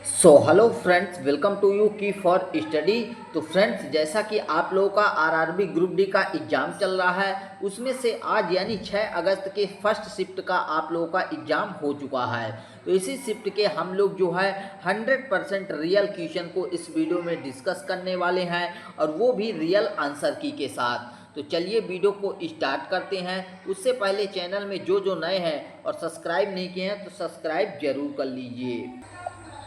Hello friends, welcome to you key for study. तो friends, जैसा कि आप लोगों का आरआरबी ग्रुप डी का एग्ज़ाम चल रहा है, उसमें से आज यानी 6 अगस्त के फर्स्ट शिफ्ट का आप लोगों का एग्ज़ाम हो चुका है। तो इसी शिफ्ट के हम लोग जो है 100% रियल क्वेश्चन को इस वीडियो में डिस्कस करने वाले हैं, और वो भी रियल आंसर की के साथ। तो चलिए वीडियो को स्टार्ट करते हैं। उससे पहले चैनल में जो जो नए हैं और सब्सक्राइब नहीं किए हैं तो सब्सक्राइब जरूर कर लीजिए।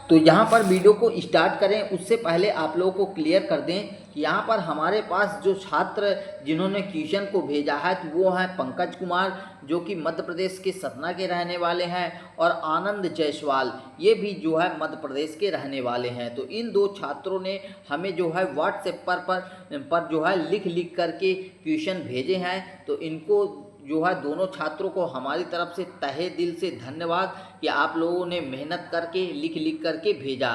तो यहाँ पर वीडियो को स्टार्ट करें उससे पहले आप लोगों को क्लियर कर दें कि यहाँ पर हमारे पास जो छात्र जिन्होंने क्वेश्चन को भेजा है तो वो हैं पंकज कुमार, जो कि मध्य प्रदेश के सतना के रहने वाले हैं, और आनंद जायसवाल, ये भी जो है मध्य प्रदेश के रहने वाले हैं। तो इन दो छात्रों ने हमें जो है व्हाट्सएप पर जो है लिख लिख करके क्वेश्चन भेजे हैं। तो इनको जो है दोनों छात्रों को हमारी तरफ से तहे दिल से धन्यवाद कि आप लोगों ने मेहनत करके लिख लिख करके भेजा।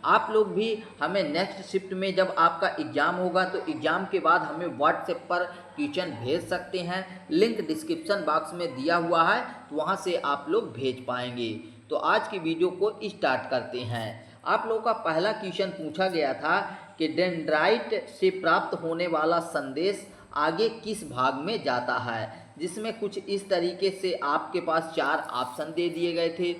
आप लोग भी हमें नेक्स्ट शिफ्ट में जब आपका एग्ज़ाम होगा तो एग्ज़ाम के बाद हमें व्हाट्सएप पर क्वेश्चन भेज सकते हैं। लिंक डिस्क्रिप्शन बॉक्स में दिया हुआ है, तो वहाँ से आप लोग भेज पाएंगे। तो आज की वीडियो को स्टार्ट करते हैं। आप लोगों का पहला क्वेश्चन पूछा गया था कि डेंड्राइट से प्राप्त होने वाला संदेश आगे किस भाग में जाता है, जिसमें कुछ इस तरीके से आपके पास 4 ऑप्शन दे दिए गए थे।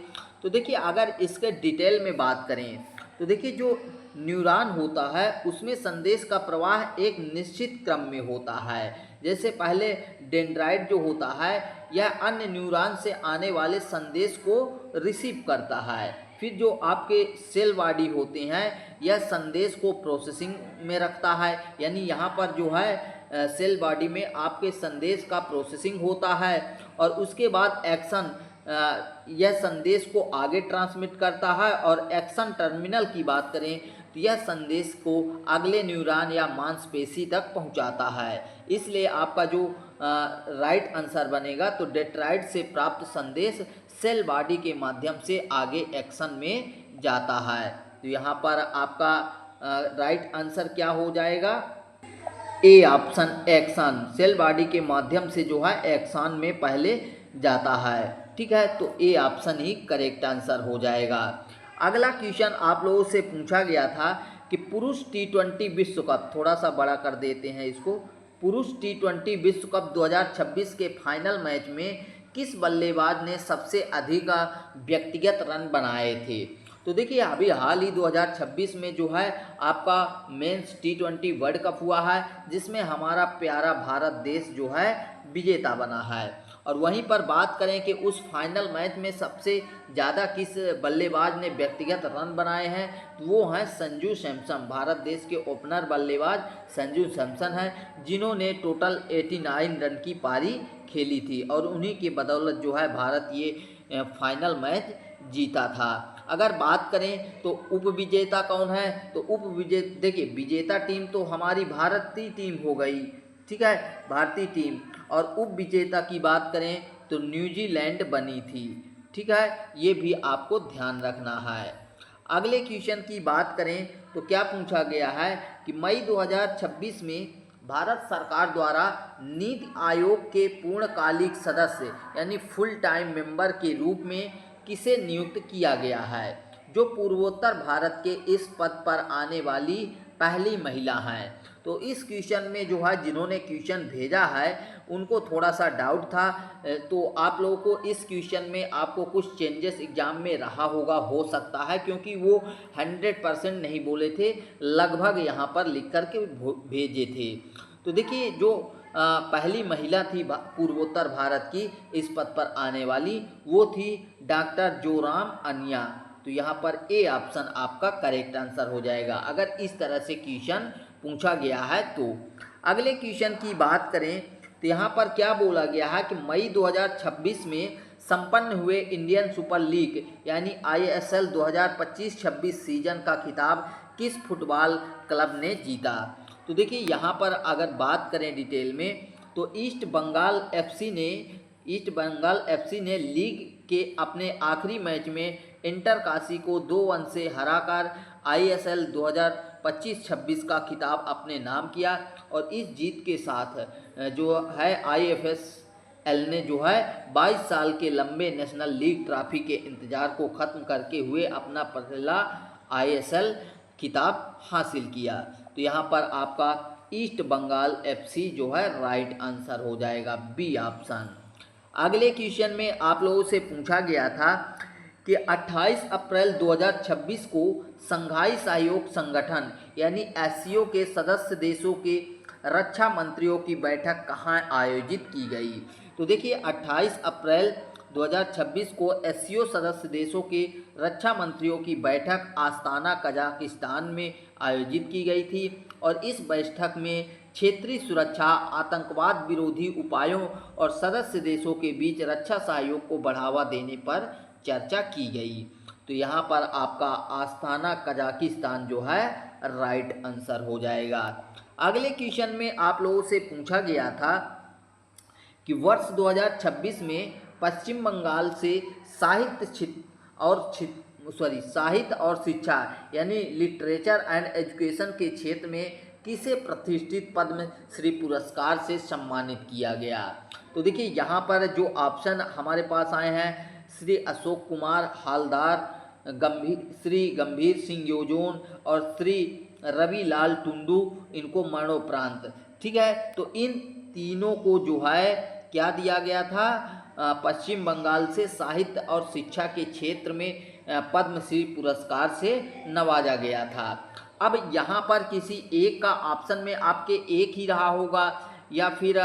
तो देखिए, अगर इसके डिटेल में बात करें तो देखिए, जो न्यूरॉन होता है उसमें संदेश का प्रवाह एक निश्चित क्रम में होता है। जैसे पहले डेंड्राइट जो होता है यह अन्य न्यूरॉन से आने वाले संदेश को रिसीव करता है। फिर जो आपके सेल बॉडी होते हैं यह संदेश को प्रोसेसिंग में रखता है, यानी यहाँ पर जो है सेल बॉडी में आपके संदेश का प्रोसेसिंग होता है, और उसके बाद एक्शन यह संदेश को आगे ट्रांसमिट करता है। और एक्शन टर्मिनल की बात करें तो यह संदेश को अगले न्यूरॉन या मांसपेशी तक पहुंचाता है। इसलिए आपका जो राइट आंसर बनेगा तो डेंड्राइट से प्राप्त संदेश सेल बॉडी के माध्यम से आगे एक्शन में जाता है। तो यहाँ पर आपका राइट आंसर क्या हो जाएगा? A option, action. Cell body के माध्यम से जो है एक्शन में पहले जाता है। ठीक है, तो A option he correct answer हो जाएगा। अगला क्वेश्चन आप लोगों से पूछा गया था कि पुरुष टी20 विश्व कप, थोड़ा सा बड़ा कर देते हैं इसको, पुरुष टी20 विश्व कप 2026 के फाइनल मैच में किस बल्लेबाज ने सबसे अधिक व्यक्तिगत रन बनाए थे? तो देखिए, अभी हाल ही 2026 में जो है आपका मेंस टी20 वर्ल्ड कप हुआ है, जिसमें हमारा प्यारा भारत देश जो है विजेता बना है। और वहीं पर बात करें कि उस फाइनल मैच में सबसे ज़्यादा किस बल्लेबाज ने व्यक्तिगत रन बनाए हैं, तो वो हैं संजू सैमसन। भारत देश के ओपनर बल्लेबाज संजू सैमसन हैं, जिन्होंने टोटल 89 रन की पारी खेली थी, और उन्हीं की बदौलत जो है भारत ये फाइनल मैच जीता था। अगर बात करें तो उप विजेता कौन है, तो देखिए, विजेता टीम तो हमारी भारतीय टीम हो गई, ठीक है, भारतीय टीम। और उप विजेता की बात करें तो न्यूजीलैंड बनी थी। ठीक है, ये भी आपको ध्यान रखना है। अगले क्वेश्चन की बात करें तो क्या पूछा गया है कि मई 2026 में भारत सरकार द्वारा नीति आयोग के पूर्णकालिक सदस्य यानी फुल टाइम मेंबर के रूप में किसे नियुक्त किया गया है, जो पूर्वोत्तर भारत के इस पद पर आने वाली पहली महिला हैं? तो इस क्वेश्चन में जो है जिन्होंने क्वेश्चन भेजा है उनको थोड़ा सा डाउट था, तो आप लोगों को इस क्वेश्चन में आपको कुछ चेंजेस एग्जाम में रहा होगा, हो सकता है, क्योंकि वो 100% नहीं बोले थे, लगभग यहाँ पर लिख कर के भेजे थे। तो देखिए, जो पहली महिला थी पूर्वोत्तर भारत की इस पद पर आने वाली, वो थी डॉक्टर जोराम अनिया। तो यहाँ पर ए ऑप्शन आपका करेक्ट आंसर हो जाएगा, अगर इस तरह से क्वेश्चन पूछा गया है तो। अगले क्वेश्चन की बात करें तो यहाँ पर क्या बोला गया है कि मई 2026 में संपन्न हुए इंडियन सुपर लीग यानी ISL 2025-26 सीजन का खिताब किस फुटबॉल क्लब ने जीता? तो देखिए, यहाँ पर अगर बात करें डिटेल में तो ईस्ट बंगाल एफसी ने लीग के अपने आखिरी मैच में इंटर काशी को 2-1 से हराकर ISL 2025-26 का खिताब अपने नाम किया, और इस जीत के साथ जो है एल ने जो है 22 साल के लंबे नेशनल लीग ट्रॉफी के इंतजार को ख़त्म करके हुए अपना पहला ISL खिताब हासिल किया। तो यहाँ पर आपका ईस्ट बंगाल FC जो है राइट आंसर हो जाएगा, बी ऑप्शन। अगले क्वेश्चन में आप लोगों से पूछा गया था कि 28 अप्रैल 2026 को संघाई सहयोग संगठन यानी SCO के सदस्य देशों के रक्षा मंत्रियों की बैठक कहाँ आयोजित की गई। तो देखिए 28 अप्रैल 2026 को SCO सदस्य देशों के रक्षा मंत्रियों की बैठक आस्ताना कजाकिस्तान में आयोजित की गई थी और इस बैठक में क्षेत्रीय सुरक्षा, आतंकवाद विरोधी उपायों और सदस्य देशों के बीच रक्षा सहयोग को बढ़ावा देने पर चर्चा की गई। तो यहाँ पर आपका आस्ताना कजाकिस्तान जो है राइट आंसर हो जाएगा। अगले क्वेश्चन में आप लोगों से पूछा गया था कि वर्ष 2026 में पश्चिम बंगाल से साहित्य और शिक्षा यानी लिटरेचर एंड एजुकेशन के क्षेत्र में किसे प्रतिष्ठित पद्मश्री पुरस्कार से सम्मानित किया गया। तो देखिए यहाँ पर जो ऑप्शन हमारे पास आए हैं, श्री अशोक कुमार हालदार, श्री गंभीर सिंह योजोन और श्री रविलाल टुंडू, इनको मरणोपरांत। ठीक है, तो इन तीनों को जो है क्या दिया गया था, पश्चिम बंगाल से साहित्य और शिक्षा के क्षेत्र में पद्मश्री पुरस्कार से नवाजा गया था। अब यहाँ पर किसी एक का ऑप्शन में आपके एक ही रहा होगा या फिर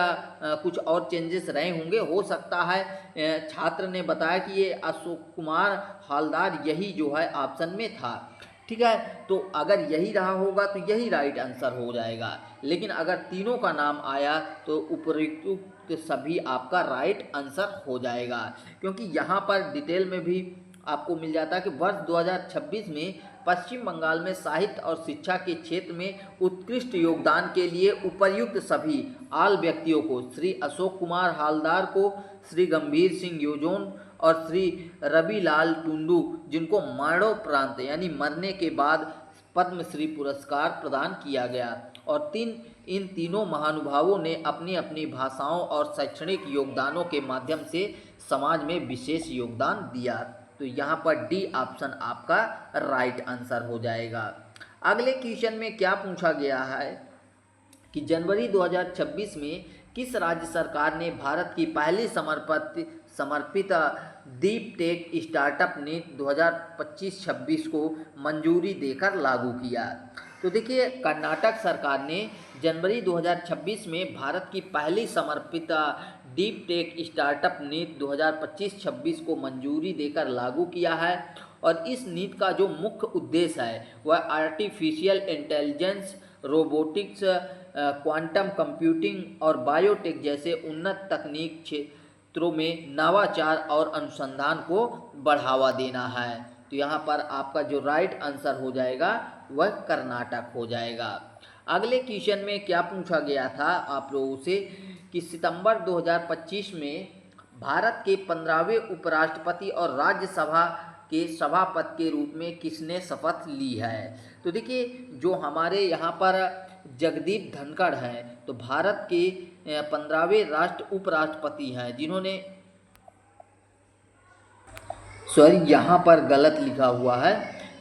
कुछ और चेंजेस रहे होंगे, हो सकता है छात्र ने बताया कि ये अशोक कुमार हालदार यही जो है ऑप्शन में था। ठीक है, तो अगर यही रहा होगा तो यही राइट आंसर हो जाएगा, लेकिन अगर तीनों का नाम आया तो उपयुक्त सभी आपका राइट आंसर हो जाएगा, क्योंकि यहाँ पर डिटेल में भी आपको मिल जाता है कि वर्ष 2026 में पश्चिम बंगाल में साहित्य और शिक्षा के क्षेत्र में उत्कृष्ट योगदान के लिए उपर्युक्त सभी आल व्यक्तियों को, श्री अशोक कुमार हालदार को, श्री गंभीर सिंह योजोन और श्री रविलाल टुंडू, जिनको मरणोपरांत यानी मरने के बाद पद्मश्री पुरस्कार प्रदान किया गया। और इन तीनों महानुभावों ने अपनी अपनी भाषाओं और शैक्षणिक योगदानों के माध्यम से समाज में विशेष योगदान दिया। तो यहाँ पर डी ऑप्शन आपका राइट आंसर हो जाएगा। अगले क्वेश्चन में क्या पूछा गया है कि जनवरी 2026 में किस राज्य सरकार ने भारत की पहली समर्पित डीप टेक स्टार्टअप नीति 2025-26 को मंजूरी देकर लागू किया। तो देखिए कर्नाटक सरकार ने जनवरी 2026 में भारत की पहली समर्पित डीप टेक स्टार्टअप नीति 2025-26 को मंजूरी देकर लागू किया है और इस नीति का जो मुख्य उद्देश्य है वह artificial intelligence, robotics, quantum computing और बायोटेक जैसे उन्नत तकनीक क्षेत्रों में नवाचार और अनुसंधान को बढ़ावा देना है। तो यहाँ पर आपका जो राइट आंसर हो जाएगा वह कर्नाटक हो जाएगा। अगले क्वेश्चन में क्या पूछा गया था आप लोगों से कि सितंबर 2025 में भारत के 15वें उपराष्ट्रपति और राज्यसभा के सभापति के रूप में किसने शपथ ली है। तो देखिए जो हमारे यहाँ पर जगदीप धनखड़ हैं, तो भारत के 15वें उपराष्ट्रपति हैं जिन्होंने, सॉरी यहाँ पर गलत लिखा हुआ है,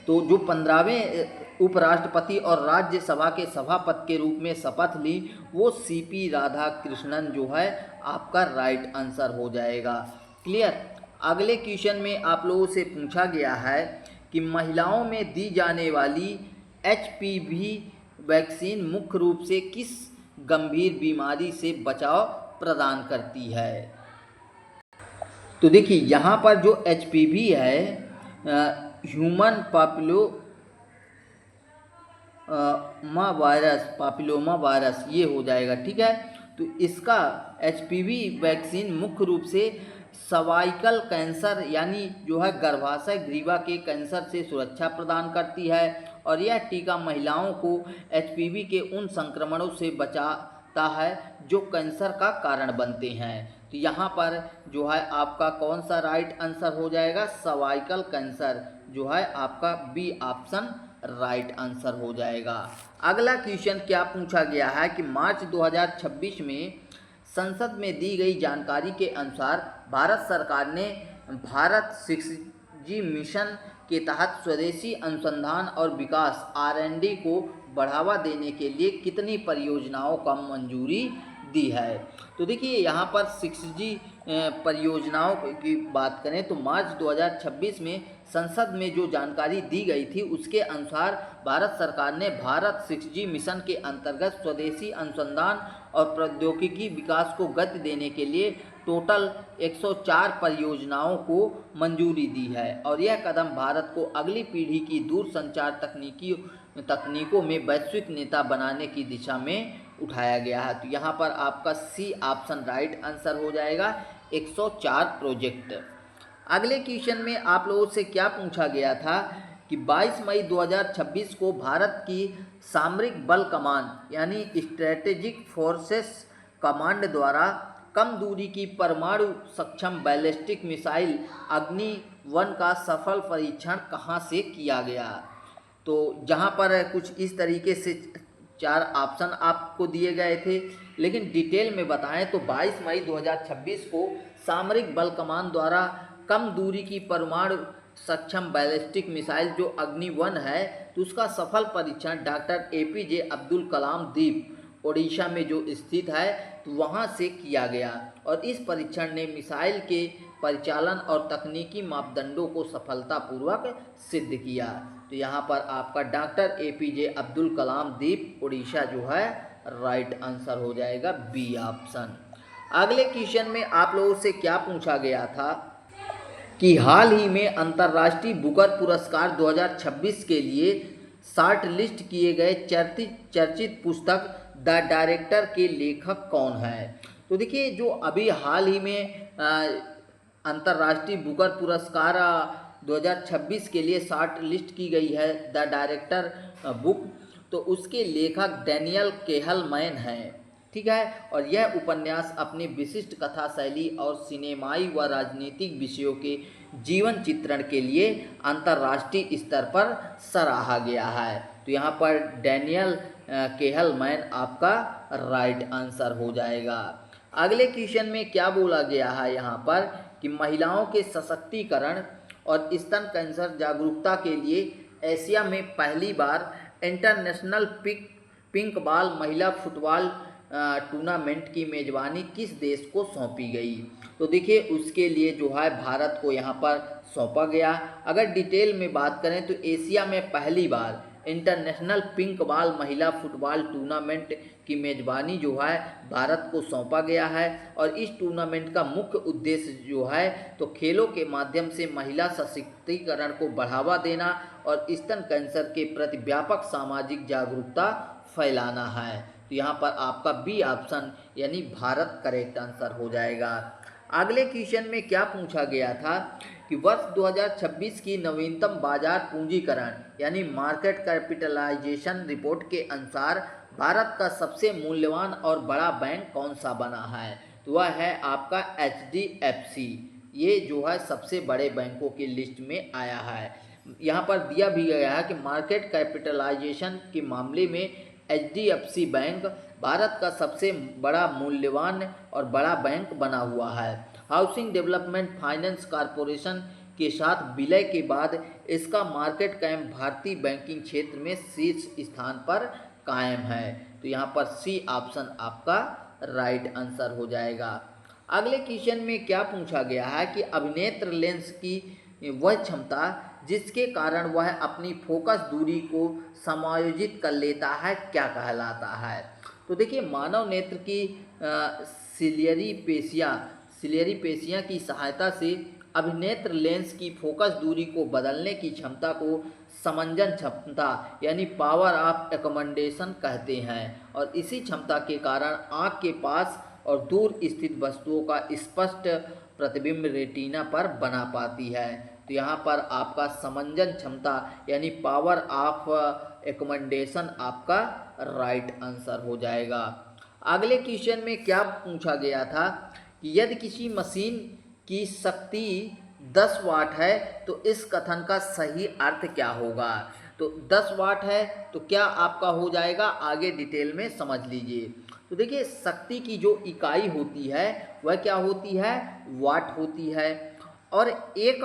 तो जो 15वें उपराष्ट्रपति और राज्यसभा के सभापति के रूप में शपथ ली वो CP राधाकृष्णन जो है आपका राइट आंसर हो जाएगा। क्लियर। अगले क्वेश्चन में आप लोगों से पूछा गया है कि महिलाओं में दी जाने वाली HPV वैक्सीन मुख्य रूप से किस गंभीर बीमारी से बचाव प्रदान करती है। तो देखिए यहाँ पर जो HPV है ह्यूमन पापिलोमा वायरस ये हो जाएगा। ठीक है, तो इसका HPV वैक्सीन मुख्य रूप से सर्वाइकल कैंसर यानी जो है गर्भाशय ग्रीवा के कैंसर से सुरक्षा प्रदान करती है और यह टीका महिलाओं को HPV के उन संक्रमणों से बचाता है जो कैंसर का कारण बनते हैं। तो यहाँ पर जो है आपका कौन सा राइट आंसर हो जाएगा, सर्वाइकल कैंसर जो है आपका बी ऑप्शन राइट आंसर हो जाएगा। अगला क्वेश्चन क्या पूछा गया है कि मार्च 2026 में संसद में दी गई जानकारी के अनुसार भारत सरकार ने भारत 6G मिशन के तहत स्वदेशी अनुसंधान और विकास R&D को बढ़ावा देने के लिए कितनी परियोजनाओं को मंजूरी दी है। तो देखिए यहाँ पर 6G परियोजनाओं की बात करें तो मार्च 2026 में संसद में जो जानकारी दी गई थी उसके अनुसार भारत सरकार ने भारत 6G मिशन के अंतर्गत स्वदेशी अनुसंधान और प्रौद्योगिकी विकास को गति देने के लिए टोटल 104 परियोजनाओं को मंजूरी दी है और यह कदम भारत को अगली पीढ़ी की दूरसंचार तकनीकों में वैश्विक नेता बनाने की दिशा में उठाया गया है। तो यहाँ पर आपका सी ऑप्शन राइट आंसर हो जाएगा, 104 प्रोजेक्ट। अगले क्वेश्चन में आप लोगों से क्या पूछा गया था कि 22 मई 2026 को भारत की सामरिक बल कमान यानी स्ट्रेटेजिक फोर्सेस कमांड द्वारा कम दूरी की परमाणु सक्षम बैलिस्टिक मिसाइल अग्नि 1 का सफल परीक्षण कहाँ से किया गया। तो जहाँ पर कुछ इस तरीके से 4 ऑप्शन आपको दिए गए थे, लेकिन डिटेल में बताएं तो 22 मई 2026 को सामरिक बल कमान द्वारा कम दूरी की परमाणु सक्षम बैलिस्टिक मिसाइल जो अग्नि 1 है तो उसका सफल परीक्षण डॉक्टर APJ अब्दुल कलाम द्वीप ओडिशा में जो स्थित है तो वहाँ से किया गया और इस परीक्षण ने मिसाइल के परिचालन और तकनीकी मापदंडों को सफलतापूर्वक सिद्ध किया। तो यहाँ पर आपका डॉक्टर APJ अब्दुल कलाम द्वीप ओडिशा जो है राइट आंसर हो जाएगा, बी ऑप्शन। अगले क्वेश्चन में आप लोगों से क्या पूछा गया था कि हाल ही में अंतर्राष्ट्रीय बुकर पुरस्कार 2026 के लिए शॉर्ट लिस्ट किए गए चर्चित पुस्तक द डायरेक्टर के लेखक कौन है। तो देखिए जो अभी हाल ही में अंतर्राष्ट्रीय बुकर पुरस्कार 2026 के लिए शॉर्ट लिस्ट की गई है द डायरेक्टर बुक, तो उसके लेखक डैनियल केहलमैन हैं, ठीक है। और यह उपन्यास अपनी विशिष्ट कथा शैली और सिनेमाई व राजनीतिक विषयों के जीवन चित्रण के लिए अंतर्राष्ट्रीय स्तर पर सराहा गया है। तो यहाँ पर डैनियल केहलमैन आपका राइट आंसर हो जाएगा। अगले क्वेश्चन में क्या बोला गया है यहाँ पर कि महिलाओं के सशक्तिकरण और स्तन कैंसर जागरूकता के लिए एशिया में पहली बार इंटरनेशनल पिंक बॉल महिला फुटबॉल टूर्नामेंट की मेज़बानी किस देश को सौंपी गई। तो देखिए उसके लिए जो है भारत को यहाँ पर सौंपा गया। अगर डिटेल में बात करें तो एशिया में पहली बार इंटरनेशनल पिंक बॉल महिला फुटबॉल टूर्नामेंट की मेज़बानी जो है भारत को सौंपा गया है और इस टूर्नामेंट का मुख्य उद्देश्य जो है तो खेलों के माध्यम से महिला सशक्तिकरण को बढ़ावा देना और स्तन कैंसर के प्रति व्यापक सामाजिक जागरूकता फैलाना है। तो यहाँ पर आपका बी ऑप्शन यानी भारत करेक्ट आंसर हो जाएगा। अगले क्वेश्चन में क्या पूछा गया था कि वर्ष 2026 की नवीनतम बाजार पूंजीकरण यानी मार्केट कैपिटलाइजेशन रिपोर्ट के अनुसार भारत का सबसे मूल्यवान और बड़ा बैंक कौन सा बना है। तो वह है आपका HDFC, ये जो है सबसे बड़े बैंकों की लिस्ट में आया है। यहाँ पर दिया भी गया है कि मार्केट कैपिटलाइजेशन के मामले में HDFC बैंक भारत का सबसे बड़ा मूल्यवान और बड़ा बैंक बना हुआ है। हाउसिंग डेवलपमेंट फाइनेंस कॉरपोरेशन के साथ विलय के बाद इसका मार्केट कैप भारतीय बैंकिंग क्षेत्र में शीर्ष स्थान पर कायम है। तो यहाँ पर सी ऑप्शन आपका राइट आंसर हो जाएगा। अगले क्वेश्चन में क्या पूछा गया है कि अभिनेत्र लेंस की वह क्षमता जिसके कारण वह अपनी फोकस दूरी को समायोजित कर लेता है क्या कहलाता है। तो देखिए मानव नेत्र की सिलियरी पेशियाँ की सहायता से अभिनेत्र लेंस की फोकस दूरी को बदलने की क्षमता को समंजन क्षमता यानी पावर ऑफ एकोमोडेशन कहते हैं और इसी क्षमता के कारण आँख के पास और दूर स्थित वस्तुओं का स्पष्ट प्रतिबिंब रेटिना पर बना पाती है। तो यहाँ पर आपका समंजन क्षमता यानी पावर ऑफ एकोमोडेशन आपका राइट आंसर हो जाएगा। अगले क्वेश्चन में क्या पूछा गया था कि यदि किसी मशीन की शक्ति 10 वाट है तो इस कथन का सही अर्थ क्या होगा। तो 10 वाट है तो क्या आपका हो जाएगा, आगे डिटेल में समझ लीजिए। तो देखिए शक्ति की जो इकाई होती है वह क्या होती है, वाट होती है। और एक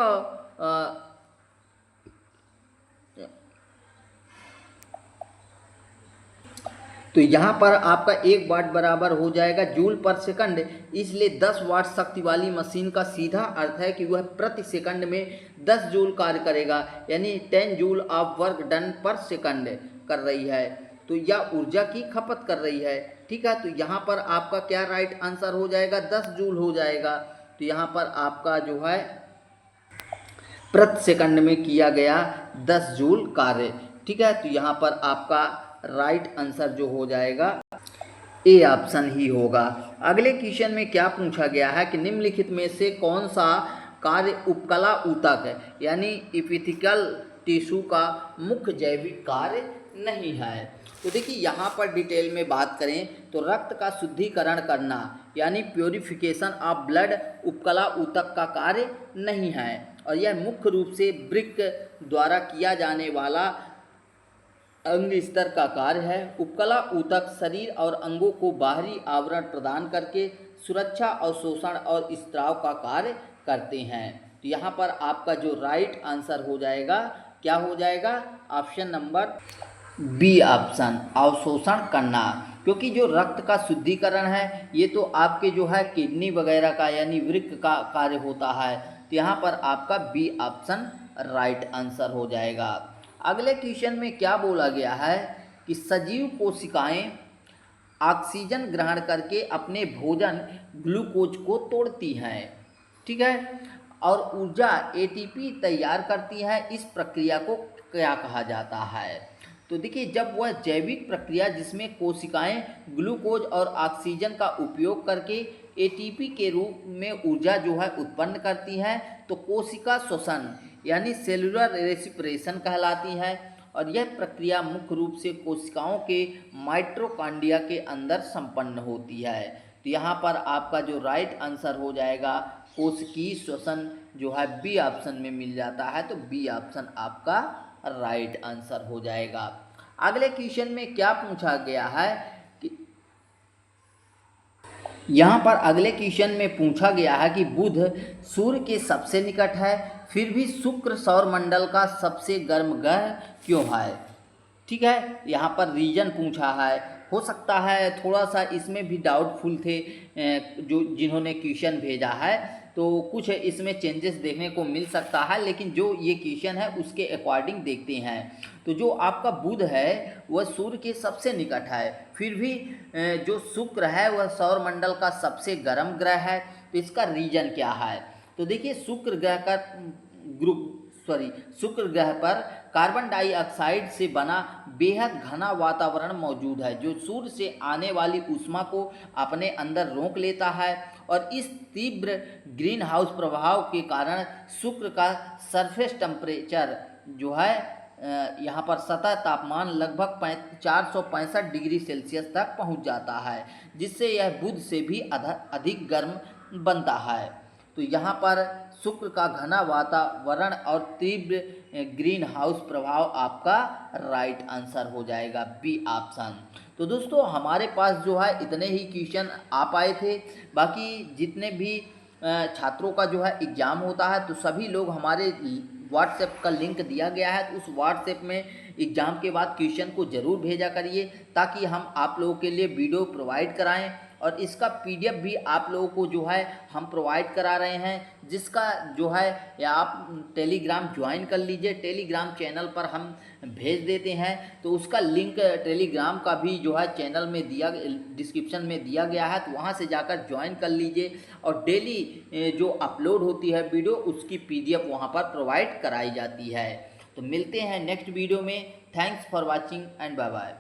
तो यहाँ पर आपका 1 वाट बराबर हो जाएगा जूल पर सेकंड, इसलिए 10 वाट शक्ति वाली मशीन का सीधा अर्थ है कि वह प्रति सेकंड में 10 जूल कार्य करेगा, यानी 10 जूल ऑफ वर्क डन पर सेकंड कर रही है, तो यह ऊर्जा की खपत कर रही है। ठीक है, तो यहाँ पर आपका क्या राइट आंसर हो जाएगा, 10 जूल हो जाएगा। तो यहाँ पर आपका जो है प्रति सेकंड में किया गया 10 जूल कार्य। ठीक है, तो यहाँ पर आपका राइट आंसर जो हो जाएगा ए ऑप्शन ही होगा। अगले क्वेश्चन में क्या पूछा गया है कि निम्नलिखित में से कौन सा कार्य उपकला ऊतक यानी इपिथेलियल टिश्यू का मुख्य जैविक कार्य नहीं है। तो देखिए यहाँ पर डिटेल में बात करें तो रक्त का शुद्धिकरण करना यानी प्योरिफिकेशन ऑफ ब्लड उपकला ऊतक का कार्य नहीं है, और यह मुख्य रूप से वृक्क द्वारा किया जाने वाला अंग स्तर का कार्य है। उपकला ऊतक शरीर और अंगों को बाहरी आवरण प्रदान करके सुरक्षा और शोषण और स्त्राव का कार्य करते हैं। तो यहाँ पर आपका जो राइट आंसर हो जाएगा क्या हो जाएगा, ऑप्शन नंबर बी ऑप्शन, अवशोषण करना, क्योंकि जो रक्त का शुद्धिकरण है ये तो आपके जो है किडनी वगैरह का यानी वृक्क का कार्य होता है। तो यहाँ पर आपका बी ऑप्शन राइट आंसर हो जाएगा। अगले क्वेश्चन में क्या बोला गया है कि सजीव कोशिकाएं ऑक्सीजन ग्रहण करके अपने भोजन ग्लूकोज को तोड़ती हैं, ठीक है, और ऊर्जा एटीपी तैयार करती है। इस प्रक्रिया को क्या कहा जाता है? तो देखिए जब वह जैविक प्रक्रिया जिसमें कोशिकाएं ग्लूकोज और ऑक्सीजन का उपयोग करके एटीपी के रूप में ऊर्जा जो है उत्पन्न करती हैं तो कोशिका श्वसन यानी सेलुलर रेस्पिरेशन कहलाती है, और यह प्रक्रिया मुख्य रूप से कोशिकाओं के माइटोकॉन्ड्रिया के अंदर संपन्न होती है। तो यहाँ पर आपका जो राइट आंसर हो जाएगा कोशिकीय श्वसन जो है बी ऑप्शन में मिल जाता है, तो बी ऑप्शन आपका राइट आंसर हो जाएगा। अगले क्वेश्चन में क्या पूछा गया है कि यहाँ पर अगले क्वेश्चन में पूछा गया है कि बुध सूर्य के सबसे निकट है फिर भी शुक्र सौर मंडल का सबसे गर्म ग्रह क्यों है? ठीक है, यहाँ पर रीजन पूछा है। हो सकता है थोड़ा सा इसमें भी डाउटफुल थे जो जिन्होंने क्वेश्चन भेजा है, तो कुछ इसमें चेंजेस देखने को मिल सकता है, लेकिन जो ये क्वेश्चन है उसके अकॉर्डिंग देखते हैं। तो जो आपका बुध है वह सूर्य के सबसे निकट है, फिर भी जो शुक्र है वह सौर मंडल का सबसे गर्म ग्रह है। तो इसका रीजन क्या है? तो देखिए शुक्र ग्रह पर कार्बन डाइऑक्साइड से बना बेहद घना वातावरण मौजूद है जो सूर्य से आने वाली ऊष्मा को अपने अंदर रोक लेता है, और इस तीव्र ग्रीन हाउस प्रभाव के कारण शुक्र का सरफेस टेम्परेचर जो है यहाँ पर सतह तापमान लगभग 465 डिग्री सेल्सियस तक पहुँच जाता है, जिससे यह बुध से भी अधिक गर्म बनता है। तो यहाँ पर शुक्र का घना वातावरण और तीव्र ग्रीन हाउस प्रभाव आपका राइट आंसर हो जाएगा बी ऑप्शन। तो दोस्तों हमारे पास जो है इतने ही क्वेश्चन आ पाए थे, बाकी जितने भी छात्रों का जो है एग्ज़ाम होता है तो सभी लोग हमारे व्हाट्सएप का लिंक दिया गया है, तो उस व्हाट्सएप में एग्ज़ाम के बाद क्वेश्चन को ज़रूर भेजा करिए ताकि हम आप लोगों के लिए वीडियो प्रोवाइड कराएं, और इसका पीडीएफ भी आप लोगों को जो है हम प्रोवाइड करा रहे हैं, जिसका जो है या आप टेलीग्राम ज्वाइन कर लीजिए। टेलीग्राम चैनल पर हम भेज देते हैं, तो उसका लिंक टेलीग्राम का भी जो है चैनल में डिस्क्रिप्शन में दिया गया है, तो वहां से जाकर ज्वाइन कर लीजिए, और डेली जो अपलोड होती है वीडियो उसकी पीडीएफ वहां पर प्रोवाइड कराई जाती है। तो मिलते हैं नेक्स्ट वीडियो में। Thanks for watching and bye bye.